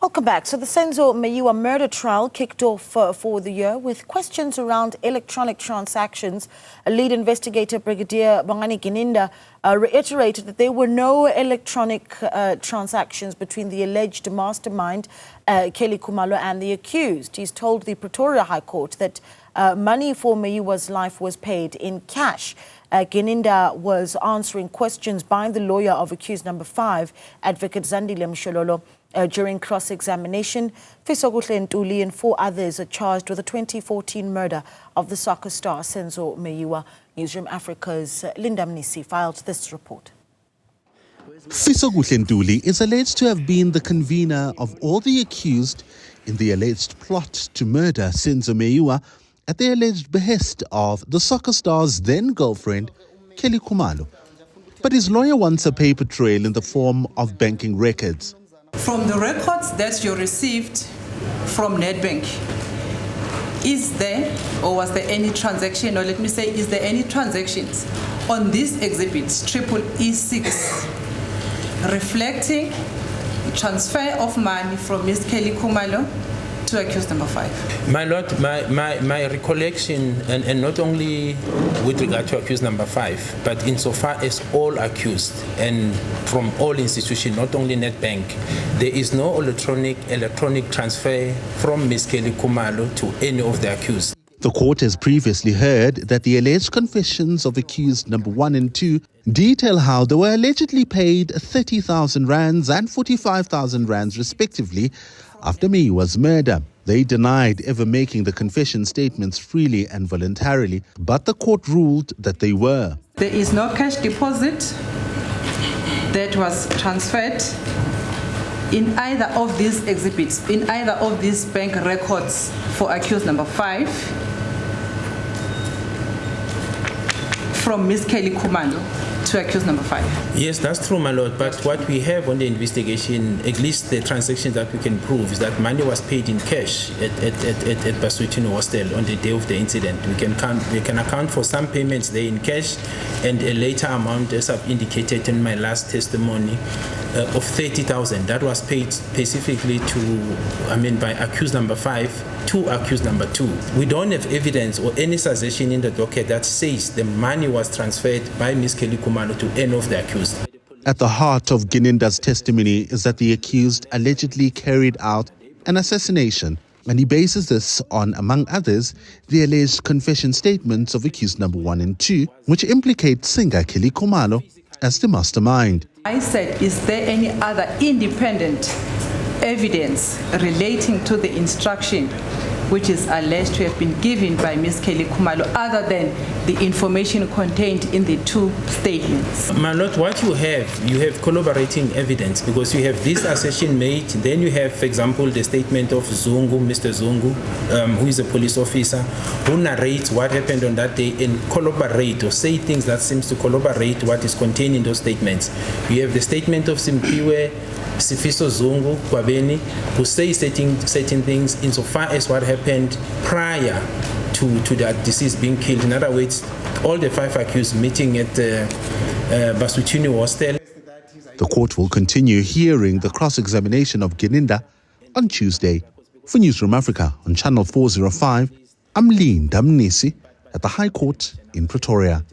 Welcome back. So the Senzo Meyiwa murder trial kicked off for the year with questions around electronic transactions. A lead investigator, Brigadier Bongani Gininda, reiterated that there were no electronic transactions between the alleged mastermind, Kelly Khumalo, and the accused. He's told the Pretoria High Court that money for Meyiwa's life was paid in cash. Gininda was answering questions by the lawyer of accused number 5, Advocate Zandile Mshololo. During cross-examination, Fisokuhle Ntuli and 4 others are charged with the 2014 murder of the soccer star Senzo Meyiwa. Newzroom Afrika's Mnisi filed this report. Fisokuhle Ntuli is alleged to have been the convener of all the accused in the alleged plot to murder Senzo Meyiwa at the alleged behest of the soccer star's then-girlfriend, Kelly Khumalo. But his lawyer wants a paper trail in the form of banking records. From the records that you received from Nedbank, is there or was there any transaction, or let me say, is there any transactions on this exhibit, E6, reflecting the transfer of money from Ms. Kelly Khumalo to accused number 5? My Lord, my recollection, and not only with regard to accused number 5, but insofar as all accused and from all institutions, not only Nedbank, there is no electronic transfer from Ms. Kelly Khumalo to any of the accused. The court has previously heard that the alleged confessions of accused number 1 and 2 detail how they were allegedly paid 30,000 rands and 45,000 rands respectively after Meyiwa's murder. They denied ever making the confession statements freely and voluntarily, but the court ruled that they were. There is no cash deposit that was transferred in either of these exhibits, in either of these bank records for accused number 5 from Ms. Kelly Khumalo to accused number 5. Yes, that's true, my Lord. But what we have on the investigation, at least the transactions that we can prove, is that money was paid in cash at Basuitini Hostel on the day of the incident. We can account for some payments there in cash, and a later amount, as I've indicated in my last testimony, of 30,000. That was paid specifically by accused number 5 to accused number 2. We don't have evidence or any suggestion in the docket that says the money was transferred by Ms. Kelly Khumalo to any of the accused. At the heart of Gininda's testimony is that the accused allegedly carried out an assassination, and he bases this on, among others, the alleged confession statements of accused number 1 and 2, which implicate singer Kelly Khumalo as the mastermind. I said, is there any other independent evidence relating to the instruction which is alleged to have been given by Ms. Kelly Khumalo other than the information contained in the 2 statements? My Lord, what you have corroborating evidence, because you have this assertion made, then you have, for example, the statement of Zungu, Mr. Zungu, who is a police officer, who narrates what happened on that day and corroborate or say things that seems to corroborate what is contained in those statements. You have the statement of Simpiwe Sifiso Zungu Kwabeni, who say certain things insofar as what happened prior to that deceased being killed. In other words, all the 5 accused meeting at Basuitini Hostel. The court will continue hearing the cross-examination of Gininda on Tuesday. For Newzroom Afrika on Channel 405, I'm Mnisi at the High Court in Pretoria.